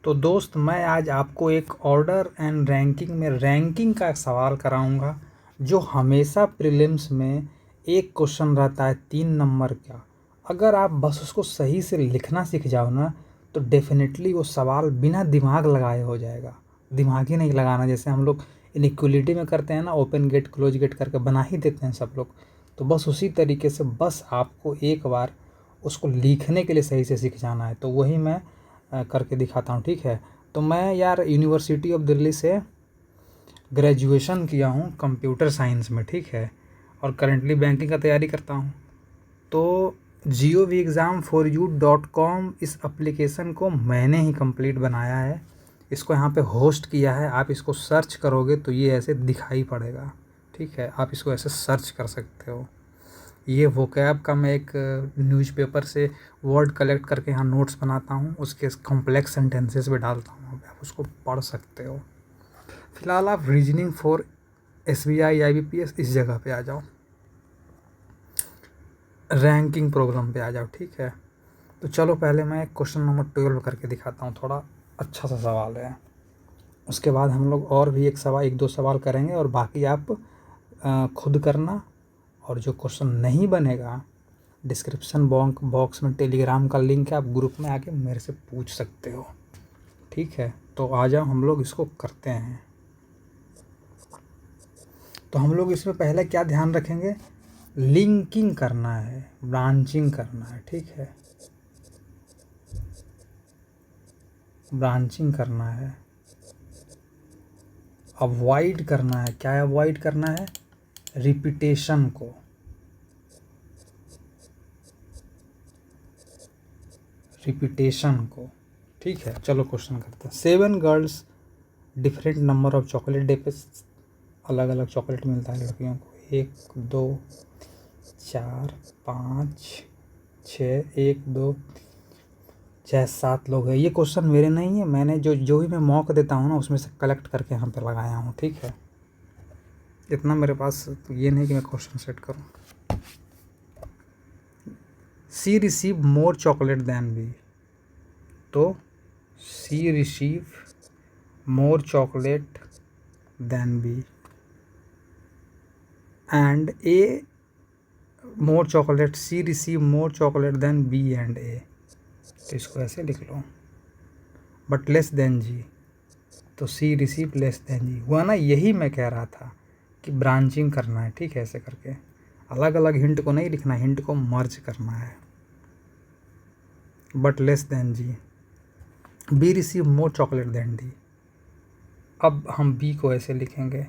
तो दोस्त मैं आज आपको एक ऑर्डर एंड रैंकिंग में रैंकिंग का एक सवाल कराऊंगा जो हमेशा प्रीलिम्स में एक क्वेश्चन रहता है 3 नंबर का। अगर आप बस उसको सही से लिखना सीख जाओ ना तो डेफिनेटली वो सवाल बिना दिमाग लगाए हो जाएगा। दिमाग ही नहीं लगाना, जैसे हम लोग इनइक्वलिटी में करते हैं ना, ओपन गेट क्लोज गेट करके बना ही देते हैं सब लोग। तो बस उसी तरीके से बस आपको एक बार उसको लिखने के लिए सही से सीख जाना है। तो वही मैं करके दिखाता हूँ, ठीक है। तो मैं यार यूनिवर्सिटी ऑफ दिल्ली से ग्रेजुएशन किया हूँ कंप्यूटर साइंस में, ठीक है, और करंटली बैंकिंग का तैयारी करता हूँ। तो GOVexam4u.com इस एप्लीकेशन को मैंने ही कंप्लीट बनाया है, इसको यहाँ पे होस्ट किया है। आप इसको सर्च करोगे तो ये ऐसे दिखाई पड़ेगा, ठीक है। आप इसको ऐसे सर्च कर सकते हो। ये वोकैब का मैं एक न्यूज़पेपर से वर्ड कलेक्ट करके यहाँ नोट्स बनाता हूँ, उसके कॉम्प्लेक्स सेंटेंसेस भी डालता हूँ, आप उसको पढ़ सकते हो। फिलहाल आप रीजनिंग फॉर SBI IBPS इस जगह पे आ जाओ, रैंकिंग प्रोग्राम पे आ जाओ, ठीक है। तो चलो पहले मैं क्वेश्चन नंबर 12 करके दिखाता हूँ, थोड़ा अच्छा सा सवाल है। उसके बाद हम लोग और भी एक दो सवाल करेंगे और बाकी आप खुद करना। और जो क्वेश्चन नहीं बनेगा, डिस्क्रिप्शन बॉक्स में टेलीग्राम का लिंक है, आप ग्रुप में आके मेरे से पूछ सकते हो, ठीक है। तो आ जाओ हम लोग इसको करते हैं। तो हम लोग इसमें पहले क्या ध्यान रखेंगे, लिंकिंग करना है, ब्रांचिंग करना है, ठीक है, ब्रांचिंग करना है। अवॉइड करना है, क्या अवॉइड करना है, रिपीटेशन को, रिपीटेशन को, ठीक है। चलो क्वेश्चन करते हैं। 7 girls different number of chocolate day पे, अलग अलग चॉकलेट मिलता है लड़कियों को, 1 2 4 5 6, 1 2 6 7 लोग हैं। ये क्वेश्चन मेरे नहीं है, मैंने जो भी मैं मॉक देता हूँ ना उसमें से कलेक्ट करके यहाँ पे लगाया हूँ, ठीक है। इतना मेरे पास ये नहीं कि मैं क्वेश्चन सेट करूँ। C receive more chocolate than B, तो C receive more chocolate than B and A more chocolate, C receive more chocolate than B and A. तो इसको ऐसे लिख लो, बट लेस देन जी, तो C receive less than G हुआ ना। यही मैं कह रहा था कि ब्रांचिंग करना है, ठीक है। ऐसे करके अलग अलग हिंट को नहीं लिखना, हिंट को मर्ज करना है। But less than G, B receive more chocolate than D. अब हम बी को ऐसे लिखेंगे,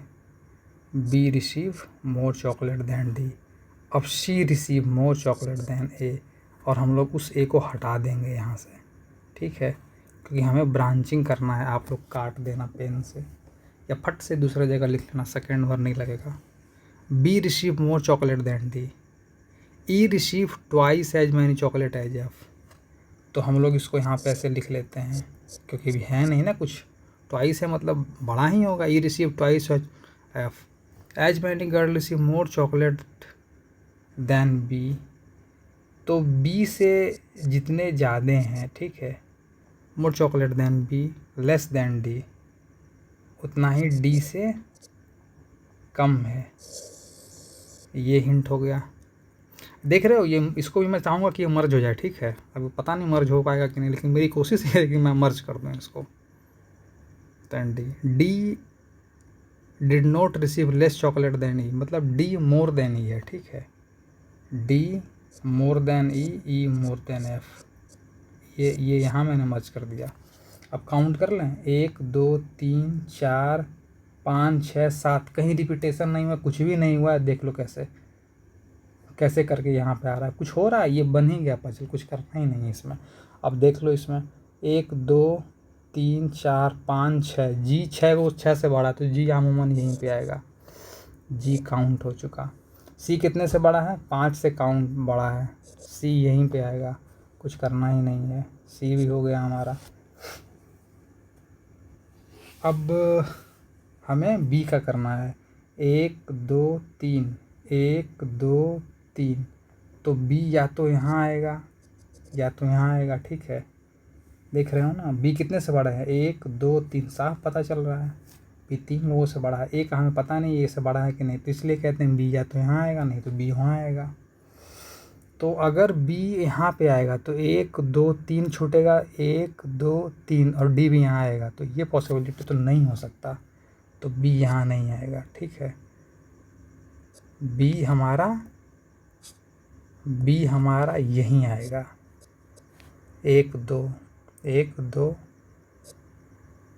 B receive more chocolate than D. अब C receive more chocolate than A, और हम लोग उस ए को हटा देंगे यहाँ से, ठीक है, क्योंकि हमें ब्रांचिंग करना है। आप लोग काट देना पेन से या फट से दूसरी जगह लिख लेना, सेकेंड भर नहीं लगेगा। B receive more chocolate than D, E receive twice as many chocolate as F. तो हम लोग इसको यहाँ पे ऐसे लिख लेते हैं, क्योंकि भी है नहीं ना कुछ, ट्वाइस है मतलब बड़ा ही होगा। E receive twice as F, as many girl receive more chocolate than B, तो बी से जितने ज़्यादा हैं, ठीक है, more chocolate than B less than D, उतना ही डी से कम है। ये हिंट हो गया, देख रहे हो। ये इसको भी मैं चाहूँगा कि ये मर्ज हो जाए, ठीक है। अभी पता नहीं मर्ज हो पाएगा कि नहीं, लेकिन मेरी कोशिश है कि मैं मर्ज कर दूँ इसको। Then D did not receive less chocolate than E, मतलब डी मोर देन ई है, ठीक है। D more than E more than F. ये यहाँ मैंने मर्ज कर दिया। अब काउंट कर लें, 1 2 3 4 5 6 7, कहीं रिपीटेशन नहीं हुआ, कुछ भी नहीं हुआ है। देख लो कैसे कैसे करके यहाँ पे आ रहा है, कुछ हो रहा है, ये बन ही गया पजल, कुछ करना ही नहीं है इसमें। अब देख लो इसमें 1 2 3 4 5 6, जी 6 को 6 से बढ़ा तो जी अमूमन यहीं पे आएगा। जी काउंट हो चुका। सी कितने से बड़ा है, 5 से काउंट बड़ा है, सी यहीं पे आएगा, कुछ करना ही नहीं है। सी भी हो गया हमारा। अब हमें बी का करना है, 1 2 3, 1 2 3, तो बी या तो यहाँ आएगा या तो यहाँ आएगा, ठीक है। देख रहे हो ना, बी कितने से बड़ा है, 1 2 3, साफ पता चल रहा है बी 3 लोगों से बड़ा है। ए का हमें पता नहीं ए से बड़ा है कि नहीं, तो इसलिए कहते हैं बी या तो यहाँ आएगा, नहीं तो बी वहाँ आएगा। तो अगर बी यहाँ पे आएगा तो 1 2 3 छूटेगा, 1 2 3, और डी भी यहाँ आएगा, तो ये पॉसिबिलिटी तो नहीं हो सकता, तो बी यहाँ नहीं आएगा। ठीक है, बी हमारा यहीं आएगा, 1 2 1 2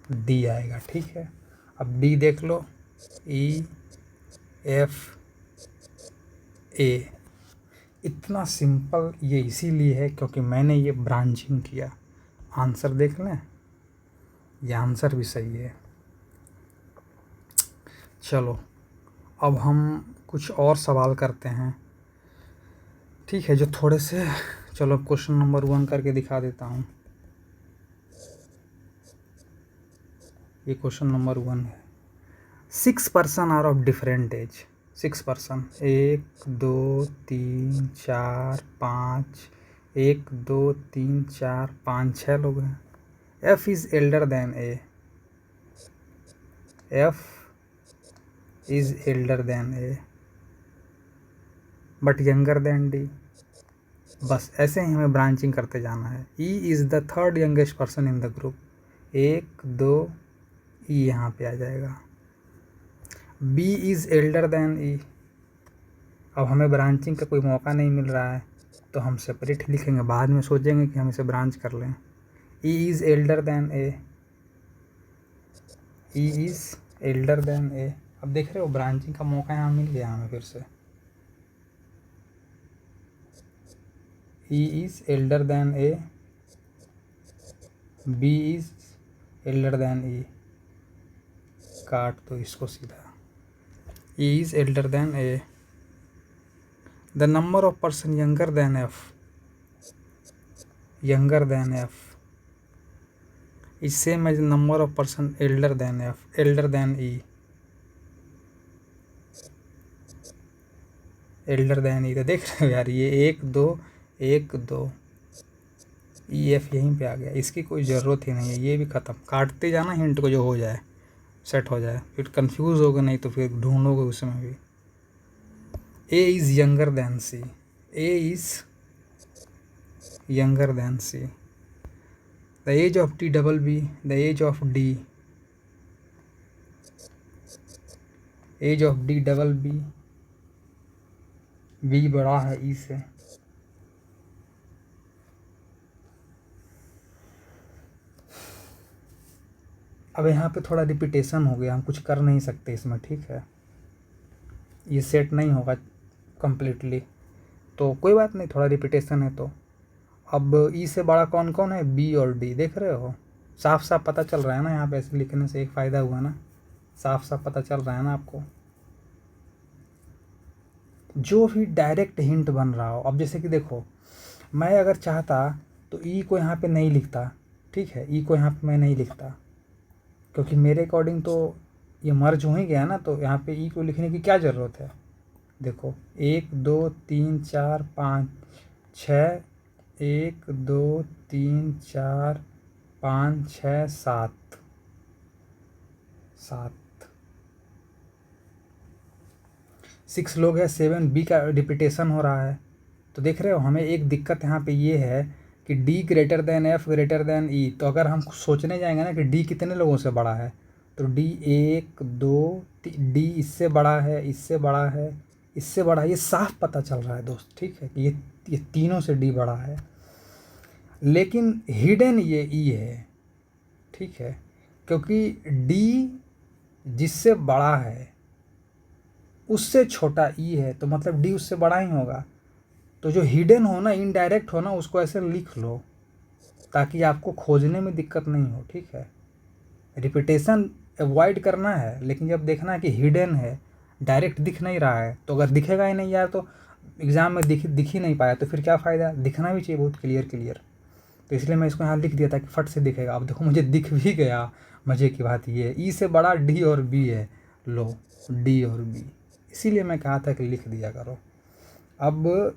डी आएगा। ठीक है, अब डी देख लो, ई एफ ए। इतना सिंपल ये इसीलिए है क्योंकि मैंने ये ब्रांचिंग किया। आंसर देख लें, ये आंसर भी सही है। चलो अब हम कुछ और सवाल करते हैं, ठीक है, जो थोड़े से, चलो क्वेश्चन नंबर 1 करके दिखा देता हूँ। ये क्वेश्चन नंबर 1 है, 6 person are of different age. 6 person, 1 2 3 4 5, 1 2 3 4 5 6 लोग हैं। F is elder than A, F is elder than A but younger than D. बस ऐसे ही हमें ब्रांचिंग करते जाना है। E is the third youngest person in the group, 1 2 E यहाँ पे आ जाएगा। B is elder than E. अब हमें ब्रांचिंग का कोई मौका नहीं मिल रहा है तो हम सेपरेट लिखेंगे, बाद में सोचेंगे कि हम इसे ब्रांच कर लें। E is elder than A, E is elder than A. अब देख रहे हो ब्रांचिंग का मौका यहाँ मिल गया हमें फिर से। E is elder than A, B is elder than E, काट दो इसको सीधा। E is elder than A, the number of person younger than F, younger than F is same age number of person elder than F, elder than E, elder than E. तो देख रहे हो यार, ये 1 2 1 2 ई एफ यहीं पे आ गया, इसकी कोई ज़रूरत ही नहीं है, ये भी ख़त्म। काटते जाना हिंट को, जो हो जाए सेट हो जाए, फिर कंफ्यूज होगे नहीं तो फिर ढूंढोगे उसमें भी। A is younger than C, A is younger than C, the age of T double B, the age of D, age of D double B, B बड़ा है ई से। अब यहाँ पे थोड़ा रिपीटेशन हो गया, हम कुछ कर नहीं सकते इसमें, ठीक है, ये सेट नहीं होगा कम्प्लीटली, तो कोई बात नहीं, थोड़ा रिपीटेशन है तो। अब ई से बड़ा कौन कौन है, बी और डी, देख रहे हो, साफ साफ पता चल रहा है ना, यहाँ पे ऐसे लिखने से एक फ़ायदा हुआ ना, साफ साफ पता चल रहा है ना आपको। जो भी डायरेक्ट हिंट बन रहा हो, अब जैसे कि देखो, मैं अगर चाहता तो ई को यहाँ पे नहीं लिखता, ठीक है, ई को यहाँ पे मैं नहीं लिखता क्योंकि मेरे अकॉर्डिंग तो ये मर्ज हो ही गया ना, तो यहाँ पे ई को लिखने की क्या ज़रूरत है। देखो 1 2 3 4 5 6, 1 2 3 4 5 6 7 7, 6 लोग हैं, 7 बी का रिपीटेशन हो रहा है। तो देख रहे हो, हमें एक दिक्कत यहाँ पे ये है कि D greater than F greater than E, तो अगर हम सोचने जाएंगे ना कि डी कितने लोगों से बड़ा है, तो डी 1 2 डी इससे बड़ा है, इससे बड़ा है, इससे बड़ा है, ये साफ पता चल रहा है दोस्त, ठीक है, कि ये तीनों से डी बड़ा है। लेकिन हिडन ये ई है, ठीक है, क्योंकि डी जिससे बड़ा है उससे छोटा ई है, तो मतलब डी उससे बड़ा ही होगा। तो जो हिडन हो ना, इनडायरेक्ट हो ना, उसको ऐसे लिख लो ताकि आपको खोजने में दिक्कत नहीं हो, ठीक है। रिपीटेशन अवॉइड करना है, लेकिन जब देखना है कि हिडन है, डायरेक्ट दिख नहीं रहा है, तो अगर दिखेगा ही नहीं यार, तो एग्ज़ाम में दिख ही नहीं पाया तो फिर क्या फ़ायदा, दिखना भी चाहिए बहुत क्लियर। तो इसलिए मैं इसको यहाँ लिख दिया ताकि फट से दिखेगा। अब देखो मुझे दिख भी गया, मज़े की बात ये है, ई से बड़ा डी और बी है, लो डी और बी, इसीलिए मैं कहा था कि लिख दिया करो। अब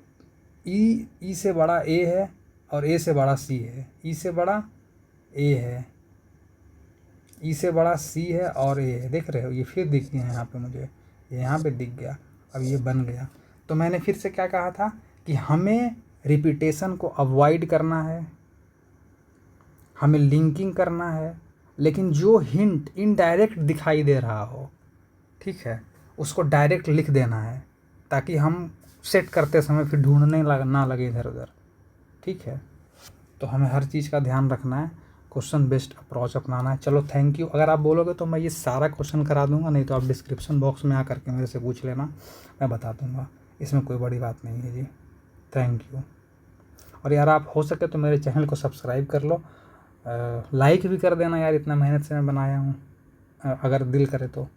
ई से बड़ा ए है और ए से बड़ा सी है, ई से बड़ा ए है, ई से बड़ा सी है और ए है, देख रहे हो, ये फिर दिख गया यहाँ पे मुझे, ये यहाँ पे दिख गया, अब ये बन गया। तो मैंने फिर से क्या कहा था कि हमें रिपीटेशन को अवॉइड करना है, हमें लिंकिंग करना है, लेकिन जो हिंट इनडायरेक्ट दिखाई दे रहा हो, ठीक है, उसको डायरेक्ट लिख देना है, ताकि हम सेट करते समय फिर ढूंढने ना लगे इधर उधर, ठीक है। तो हमें हर चीज़ का ध्यान रखना है, क्वेश्चन बेस्ड अप्रोच अपनाना है। चलो थैंक यू। अगर आप बोलोगे तो मैं ये सारा क्वेश्चन करा दूंगा, नहीं तो आप डिस्क्रिप्शन बॉक्स में आकर के मेरे से पूछ लेना, मैं बता दूंगा, इसमें कोई बड़ी बात नहीं है जी। Thank you. और यार आप हो सके तो मेरे चैनल को सब्सक्राइब कर लो, लाइक भी कर देना यार, इतना मेहनत से मैं बनाया हूँ, अगर दिल करे तो।